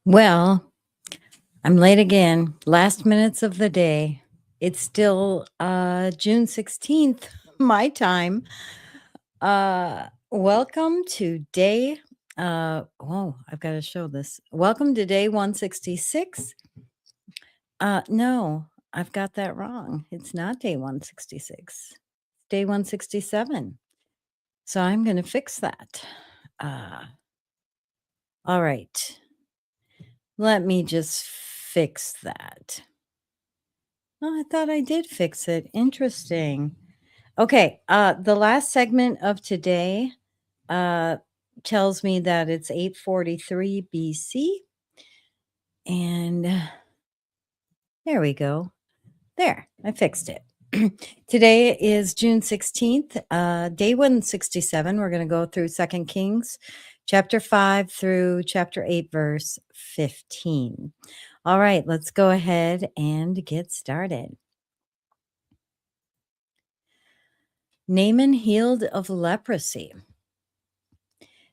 Well, I'm late again. Last minutes of the day. It's still June 16th, my time. Welcome to day I've got to show this. Welcome to day 166. No, I've got that wrong. It's not day 166. It's day 167. So I'm going to fix that. All right. Let me just fix that. Oh, I thought I did fix it. Interesting. Okay, the last segment of today uh, tells me that it's 843 BC. And there we go. There, I fixed it. Today is June 16th, day 167. We're going to go through 2 Kings, chapter 5 through chapter 8, verse 15. All right, let's go ahead and get started. Naaman healed of leprosy.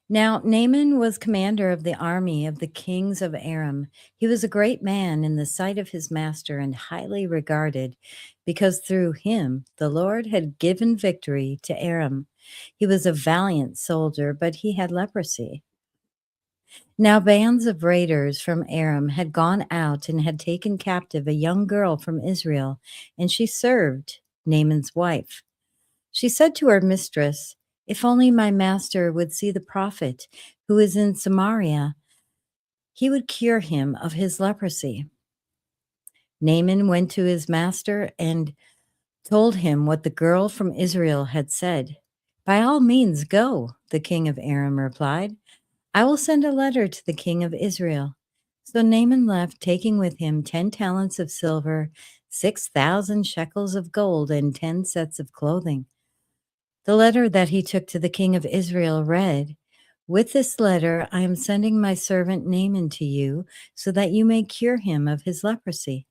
Now, Naaman was commander of the army of the kings of Aram. He was a great man in the sight of his master and highly regarded, because through him the Lord had given victory to Aram. He was a valiant soldier, but he had leprosy. Now, bands of raiders from Aram had gone out and had taken captive a young girl from Israel, and she served Naaman's wife. She said to her mistress, "If only my master would see the prophet who is in Samaria, he would cure him of his leprosy." Naaman went to his master and told him what the girl from Israel had said. "By all means go," the king of Aram replied. "I will send a letter to the king of Israel." So Naaman left, taking with him 10 talents of silver, 6,000 shekels of gold, and 10 sets of clothing. The letter that he took to the king of Israel read, "With this letter I am sending my servant Naaman to you, so that you may cure him of his leprosy."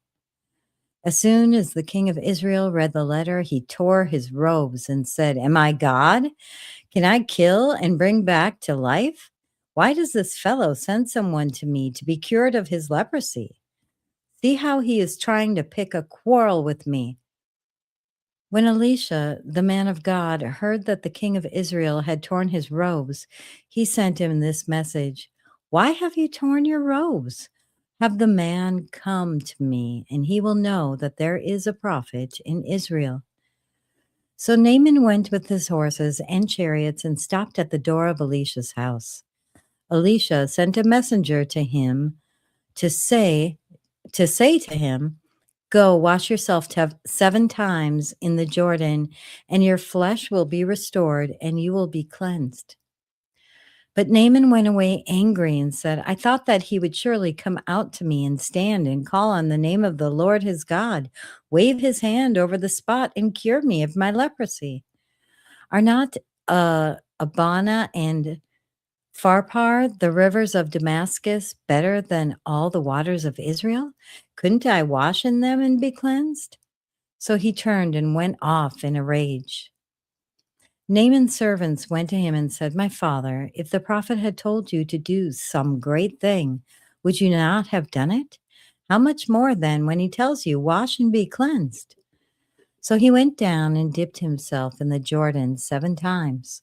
As soon as the king of Israel read the letter, he tore his robes and said, "Am I God? Can I kill and bring back to life? Why does this fellow send someone to me to be cured of his leprosy? See how he is trying to pick a quarrel with me." When Elisha, the man of God, heard that the king of Israel had torn his robes, he sent him this message: "Why have you torn your robes? Have the man come to me, and he will know that there is a prophet in Israel." So Naaman went with his horses and chariots and stopped at the door of Elisha's house. Elisha sent a messenger to him to say to him, "Go, wash yourself 7 times in the Jordan, and your flesh will be restored, and you will be cleansed." But Naaman went away angry and said, "I thought that he would surely come out to me and stand and call on the name of the Lord his God, wave his hand over the spot, and cure me of my leprosy. Are not Abana and Pharpar, the rivers of Damascus, better than all the waters of Israel? Couldn't I wash in them and be cleansed?" So he turned and went off in a rage. Naaman's servants went to him and said, "My father, if the prophet had told you to do some great thing, would you not have done it? How much more then when he tells you, 'Wash and be cleansed'?" So he went down and dipped himself in the Jordan 7 times,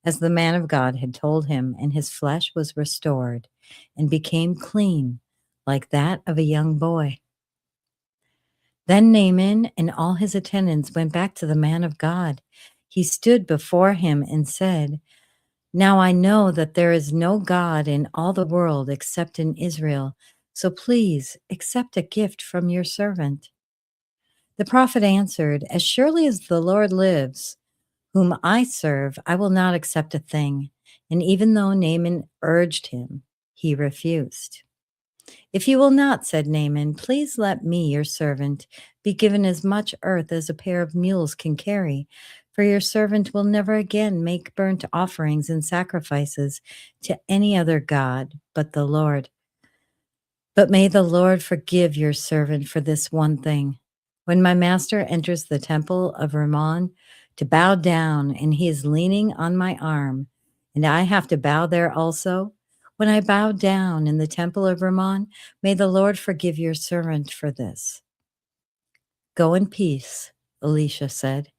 as the man of God had told him, and his flesh was restored and became clean, like that of a young boy. Then Naaman and all his attendants went back to the man of God. He stood before him and said, "Now I know that there is no God in all the world except in Israel, so please accept a gift from your servant." The prophet answered, "As surely as the Lord lives, whom I serve, I will not accept a thing." And even though Naaman urged him, he refused. "If you will not," said Naaman, "please let me, your servant, be given as much earth as a pair of mules can carry, for your servant will never again make burnt offerings and sacrifices to any other god but the Lord. But may the Lord forgive your servant for this one thing. When my master enters the temple of Rimmon to bow down, and he is leaning on my arm, and I have to bow there also, when I bowed down in the temple of Ramon. May the Lord forgive your servant for this." "Go in peace," Elisha said.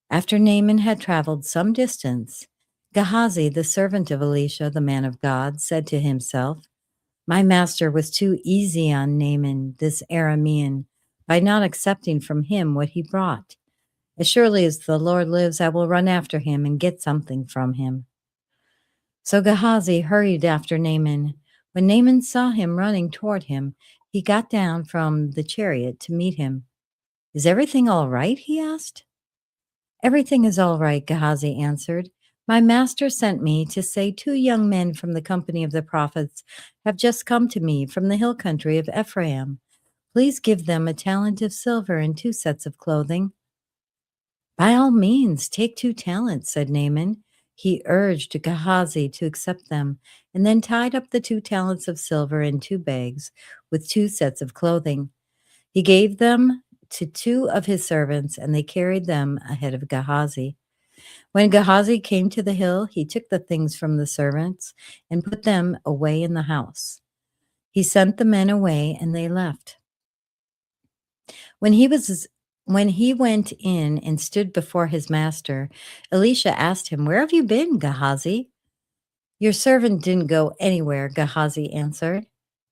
After Naaman had traveled some distance, Gehazi, the servant of Elisha, the man of God, said to himself, "My master was too easy on Naaman, this Aramean, by not accepting from him what he brought. As surely as the Lord lives, I will run after him and get something from him." So Gehazi hurried after Naaman. When Naaman saw him running toward him, he got down from the chariot to meet him. "Is everything all right?" he asked. "Everything is all right," Gehazi answered. "My master sent me to say 2 young men from the company of the prophets have just come to me from the hill country of Ephraim. Please give them a talent of silver and 2 sets of clothing." "By all means, take 2 talents," said Naaman. He urged Gehazi to accept them, and then tied up the 2 talents of silver in 2 bags with 2 sets of clothing. He gave them to 2 of his servants, and they carried them ahead of Gehazi. When Gehazi came to the hill, he took the things from the servants and put them away in the house. He sent the men away, and they left. When he went in and stood before his master, Elisha asked him, "Where have you been, Gehazi?" "Your servant didn't go anywhere," Gehazi answered.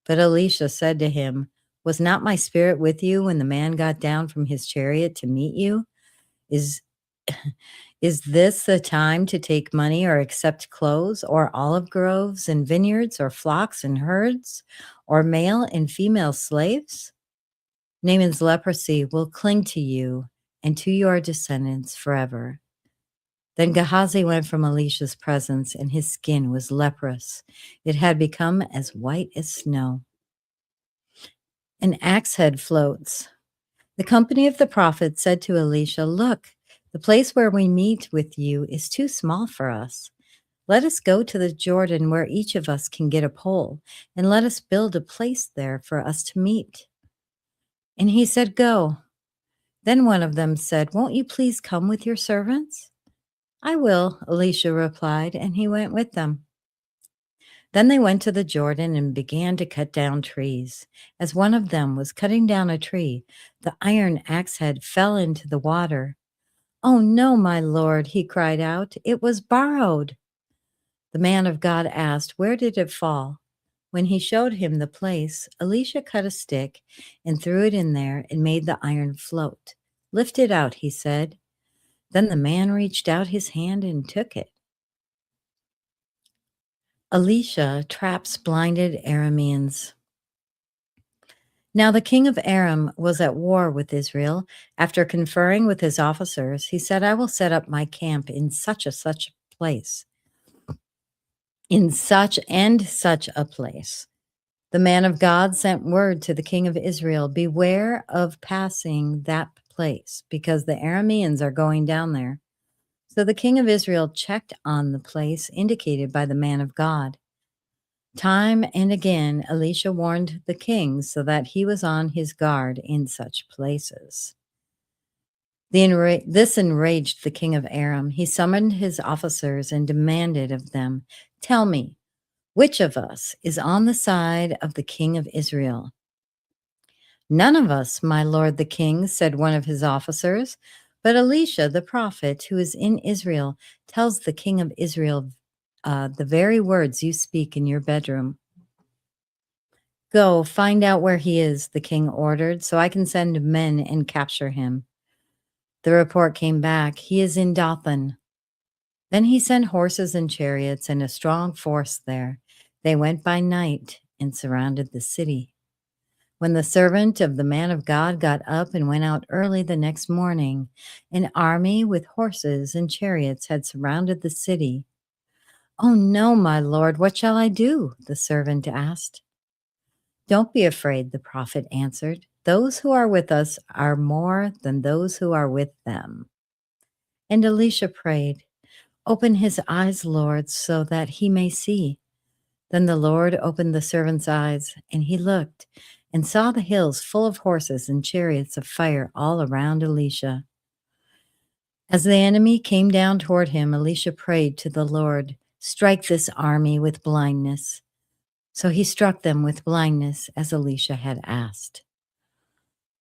But Elisha said to him, "Was not my spirit with you when the man got down from his chariot to meet you? Is is this the time to take money or accept clothes or olive groves and vineyards or flocks and herds or male and female slaves? Naaman's leprosy will cling to you and to your descendants forever." Then Gehazi went from Elisha's presence, and his skin was leprous. It had become as white as snow. An axhead floats. The company of the prophets said to Elisha, "Look, the place where we meet with you is too small for us. Let us go to the Jordan where each of us can get a pole, and let us build a place there for us to meet." And he said, "Go." Then one of them said, "Won't you please come with your servants?" "I will," Elisha replied, and he went with them. Then they went to the Jordan and began to cut down trees. As one of them was cutting down a tree, the iron axe head fell into the water. "Oh no, my lord," he cried out, "it was borrowed." The man of God asked, "Where did it fall?" When he showed him the place, Elisha cut a stick and threw it in there and made the iron float. "Lift it out," he said. Then the man reached out his hand and took it. Elisha traps blinded Arameans. Now the king of Aram was at war with Israel. After conferring with his officers, he said, "I will set up my camp in such a place, in such and such a place." The man of God sent word to the king of Israel, "Beware of passing that place, because the Arameans are going down there." So the king of Israel checked on the place indicated by the man of God. Time and again, Elisha warned the king so that he was on his guard in such places. This enraged the king of Aram. He summoned his officers and demanded of them, "Tell me, which of us is on the side of the king of Israel?" "None of us, my lord the king," said one of his officers. But Elisha, the prophet who is in Israel, tells the king of Israel the very words you speak in your bedroom. "Go, find out where he is," the king ordered, "so I can send men and capture him." The report came back, "He is in Dothan." Then he sent horses and chariots and a strong force there. They went by night and surrounded the city. When the servant of the man of God got up and went out early the next morning, an army with horses and chariots had surrounded the city. "Oh no, my lord, what shall I do?" the servant asked. "Don't be afraid," the prophet answered. "Those who are with us are more than those who are with them." And Elisha prayed, "Open his eyes, Lord, so that he may see." Then the Lord opened the servant's eyes, and he looked and saw the hills full of horses and chariots of fire all around Elisha. As the enemy came down toward him, Elisha prayed to the Lord, Strike this army with blindness." So he struck them with blindness as Elisha had asked.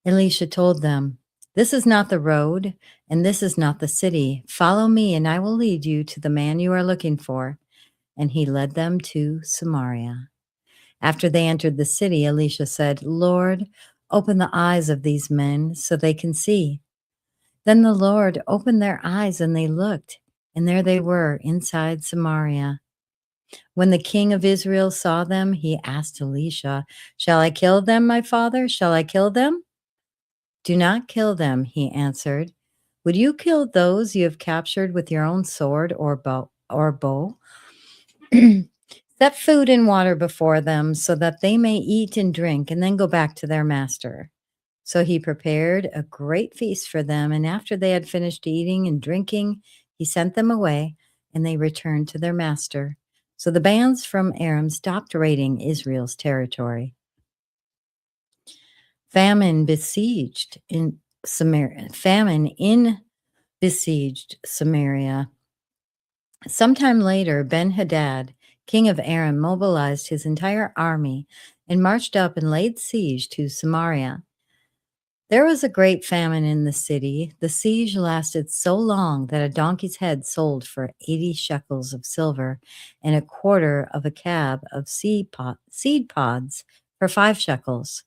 Elisha told them, "This is not the road, and this is not the city. Follow me, and I will lead you to the man you are looking for." And he led them to Samaria. After they entered the city, Elisha said, "Lord, open the eyes of these men so they can see." Then the Lord opened their eyes, and they looked, and there they were inside Samaria. When the king of Israel saw them, he asked Elisha, "Shall I kill them, my father? Shall I kill them?" "Do not kill them," he answered. "Would you kill those you have captured with your own sword or bow? Set food and water before them so that they may eat and drink and then go back to their master." So he prepared a great feast for them, and after they had finished eating and drinking, he sent them away, and they returned to their master. So the bands from Aram stopped raiding Israel's territory. Famine in besieged Samaria. Sometime later, Ben-Hadad, king of Aram, mobilized his entire army and marched up and laid siege to Samaria. There was a great famine in the city. The siege lasted so long that a donkey's head sold for 80 shekels of silver and a quarter of a cab of seed pods for 5 shekels.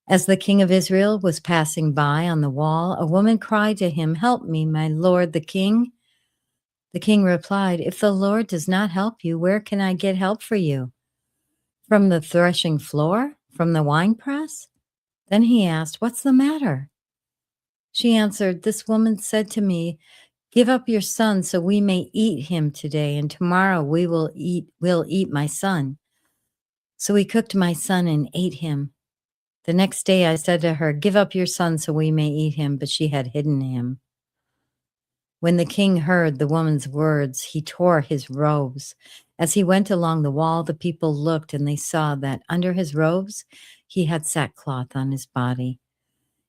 As the king of Israel was passing by on the wall, a woman cried to him, "Help me, my lord the king." The king replied, "If the Lord does not help you, where can I get help for you? From the threshing floor? From the winepress?" Then he asked, "What's the matter?" She answered, "This woman said to me, 'Give up your son so we may eat him today, and tomorrow we'll eat my son.' So we cooked my son and ate him. The next day I said to her, 'Give up your son so we may eat him,' but she had hidden him." When the king heard the woman's words, he tore his robes. As he went along the wall, the people looked, and they saw that under his robes he had sackcloth on his body.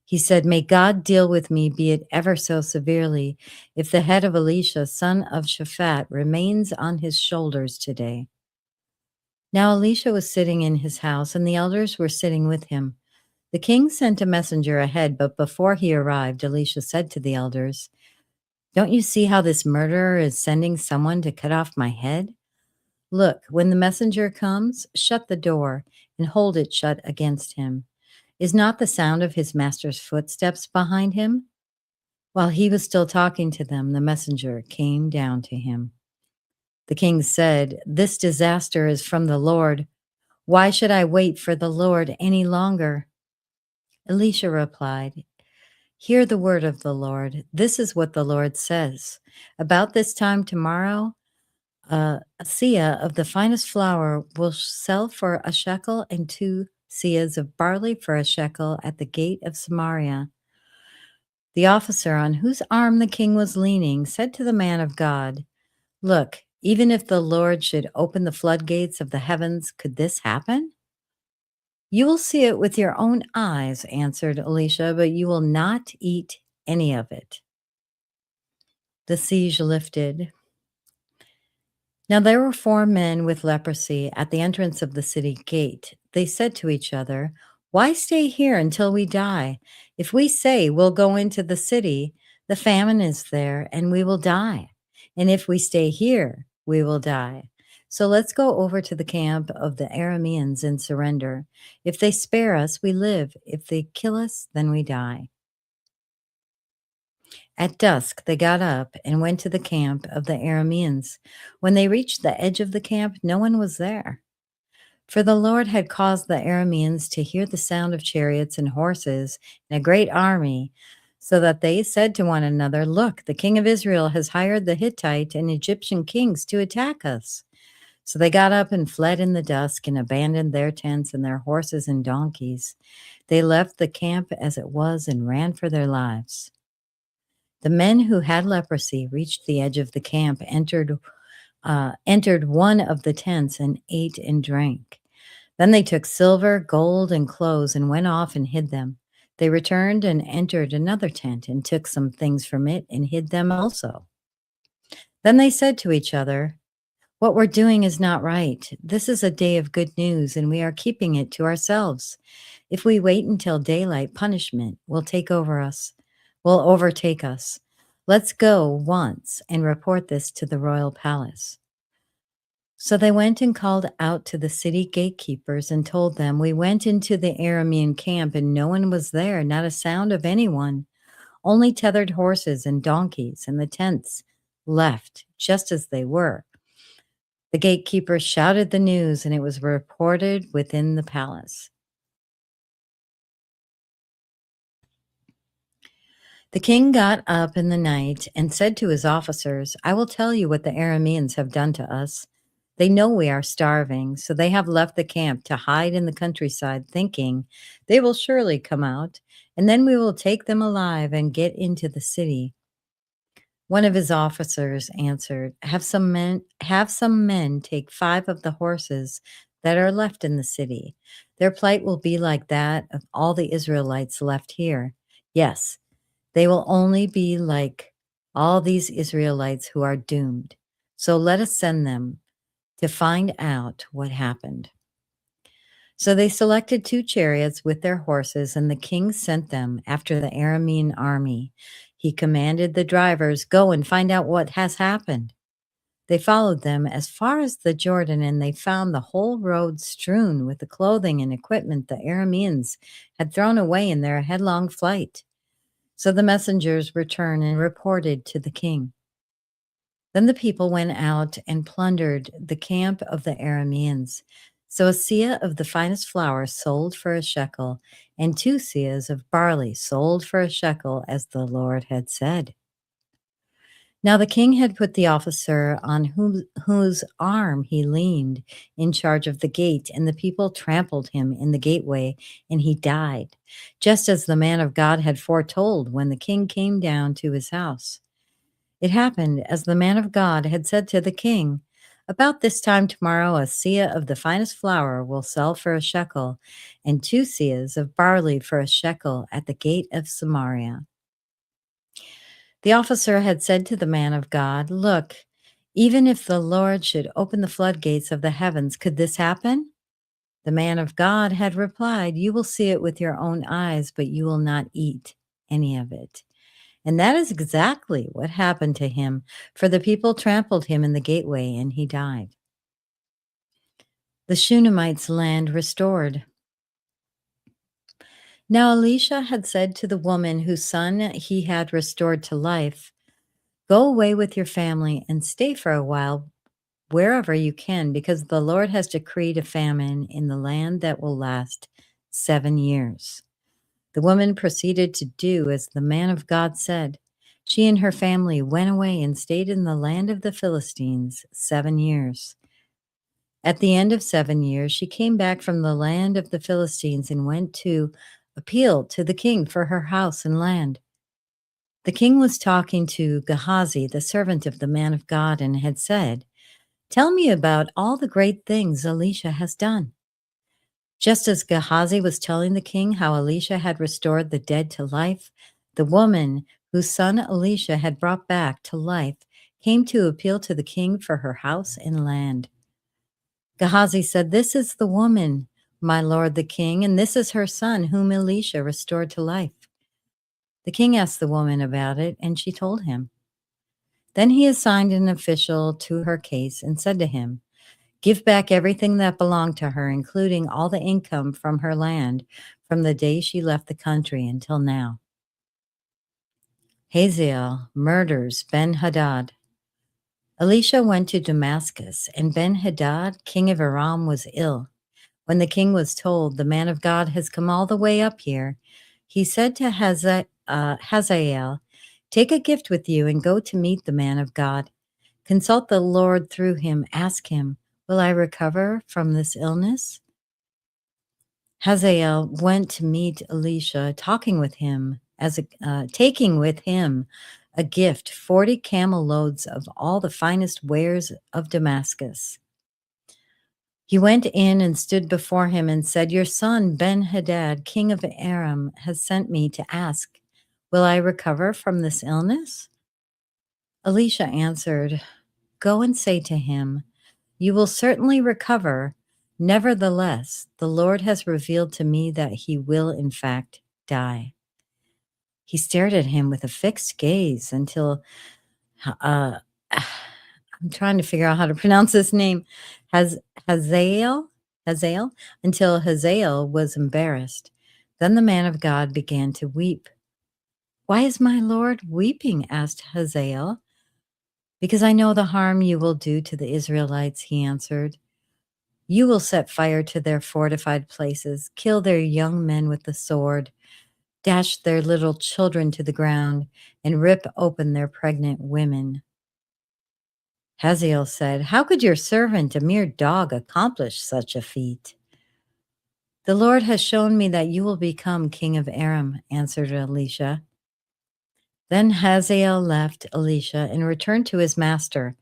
He said, "May God deal with me, be it ever so severely, if the head of Elisha, son of Shaphat, remains on his shoulders today." Now Elisha was sitting in his house, and the elders were sitting with him. The king sent a messenger ahead, but before he arrived, Elisha said to the elders, "Don't you see how this murderer is sending someone to cut off my head? Look, when the messenger comes, shut the door and hold it shut against him. Is not the sound of his master's footsteps behind him?" While he was still talking to them, the messenger came down to him. The king said, "This disaster is from the Lord. Why should I wait for the Lord any longer?" Elisha replied, "Hear the word of the Lord. This is what the Lord says. About this time tomorrow, a seah of the finest flour will sell for a shekel, and 2 seahs of barley for a shekel at the gate of Samaria." The officer on whose arm the king was leaning said to the man of God, "Look, even if the Lord should open the floodgates of the heavens, could this happen?" "You will see it with your own eyes," answered Elisha, "but you will not eat any of it." The siege lifted. Now there were 4 men with leprosy at the entrance of the city gate. They said to each other, "Why stay here until we die? If we say we'll go into the city, the famine is there and we will die. And if we stay here, we will die. So let's go over to the camp of the Arameans and surrender. If they spare us, we live. If they kill us, then we die." At dusk, they got up and went to the camp of the Arameans. When they reached the edge of the camp, no one was there. For the Lord had caused the Arameans to hear the sound of chariots and horses and a great army, so that they said to one another, "Look, the king of Israel has hired the Hittite and Egyptian kings to attack us." So they got up and fled in the dusk and abandoned their tents and their horses and donkeys. They left the camp as it was and ran for their lives. The men who had leprosy reached the edge of the camp, entered one of the tents, and ate and drank. Then they took silver, gold, and clothes and went off and hid them. They returned and entered another tent and took some things from it and hid them also. Then they said to each other, What we're doing is not right. This is a day of good news, and we are keeping it to ourselves. If we wait until daylight, punishment will overtake us. Let's go once and report this to the royal palace." So they went and called out to the city gatekeepers and told them, "We went into the Aramean camp, and no one was there, not a sound of anyone, only tethered horses and donkeys, and the tents left just as they were." The gatekeepers shouted the news, and it was reported within the palace. The king got up in the night and said to his officers, "I will tell you what the Arameans have done to us. They know we are starving, so they have left the camp to hide in the countryside, thinking they will surely come out, and then we will take them alive and get into the city." One of his officers answered, Have some men take 5 of the horses that are left in the city. Their plight will be like that of all the Israelites left here. Yes, they will only be like all these Israelites who are doomed. So let us send them to find out what happened." So they selected 2 chariots with their horses, and the king sent them after the Aramean army. He commanded the drivers, "Go and find out what has happened." They followed them as far as the Jordan, and they found the whole road strewn with the clothing and equipment the Arameans had thrown away in their headlong flight. So the messengers returned and reported to the king. Then the people went out and plundered the camp of the Arameans. So a seah of the finest flour sold for a shekel, and 2 seahs of barley sold for a shekel, as the Lord had said. Now the king had put the officer on whose arm he leaned in charge of the gate, and the people trampled him in the gateway, and he died, just as the man of God had foretold when the king came down to his house. It happened as the man of God had said to the king, "About this time tomorrow, a seah of the finest flour will sell for a shekel, and 2 seahs of barley for a shekel at the gate of Samaria." The officer had said to the man of God, "Look, even if the Lord should open the floodgates of the heavens, could this happen?" The man of God had replied, "You will see it with your own eyes, but you will not eat any of it." And that is exactly what happened to him, for the people trampled him in the gateway, and he died. The Shunamites' land restored. Now Elisha had said to the woman whose son he had restored to life, "Go away with your family and stay for a while wherever you can, because the Lord has decreed a famine in the land that will last 7 years." The woman proceeded to do as the man of God said. She and her family went away and stayed in the land of the Philistines 7 years. At the end of 7 years, she came back from the land of the Philistines and went to appeal to the king for her house and land. The king was talking to Gehazi, the servant of the man of God, and had said, "Tell me about all the great things Elisha has done." Just as Gehazi was telling the king how Elisha had restored the dead to life, the woman whose son Elisha had brought back to life came to appeal to the king for her house and land. Gehazi said, "This is the woman, my lord the king, and this is her son whom Elisha restored to life." The king asked the woman about it, and she told him. Then he assigned an official to her case and said to him, "Give back everything that belonged to her, including all the income from her land from the day she left the country until now." Hazael murders Ben-Hadad. Elisha went to Damascus, and Ben-Hadad, king of Aram, was ill. When the king was told, "The man of God has come all the way up here," he said to Hazael, "Take a gift with you and go to meet the man of God. Consult the Lord through him. Ask him, 'Will I recover from this illness?'" Hazael went to meet Elisha, taking with him a gift, 40 camel loads of all the finest wares of Damascus. He went in and stood before him and said, "Your son Ben-Hadad, king of Aram, has sent me to ask, 'Will I recover from this illness?'" Elisha answered, "Go and say to him, You will certainly recover. Nevertheless, the Lord has revealed to me that he will, in fact, die." He stared at him with a fixed gaze until, uh, I'm trying to figure out how to pronounce this name, Haz Hazael? Hazael? Until Hazael was embarrassed. Then the man of God began to weep. "Why is my Lord weeping?" asked Hazael. "Because I know the harm you will do to the Israelites," he answered. "You will set fire to their fortified places, kill their young men with the sword, dash their little children to the ground, and rip open their pregnant women." Hazael said, "How could your servant, a mere dog, accomplish such a feat?" "The Lord has shown me that you will become king of Aram," answered Elisha. Then Hazael left Elisha and returned to his master.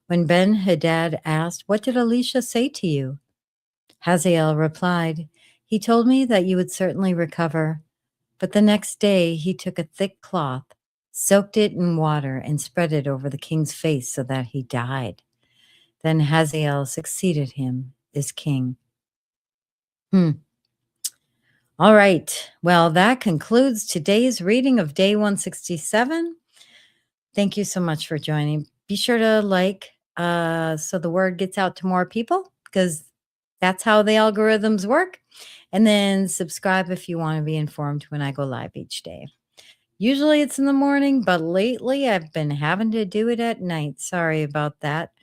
When Ben-Hadad asked, "What did Elisha say to you?" Hazael replied, "He told me that you would certainly recover." But the next day he took a thick cloth, soaked it in water, and spread it over the king's face so that he died. Then Hazael succeeded him as king. Hmm. All right. Well, that concludes today's reading of day 167. Thank you so much for joining. Be sure to like so the word gets out to more people, because that's how the algorithms work. And then subscribe if you want to be informed when I go live each day. Usually it's in the morning, but lately I've been having to do it at night. Sorry about that.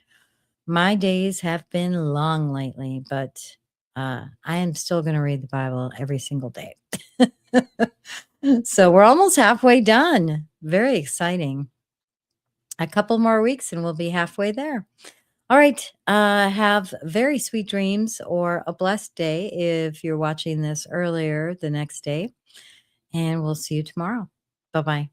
My days have been long lately, but I am still going to read the Bible every single day. So we're almost halfway done. Very exciting. A couple more weeks and we'll be halfway there. All right. Have very sweet dreams or a blessed day if you're watching this earlier the next day. And we'll see you tomorrow. Bye-bye.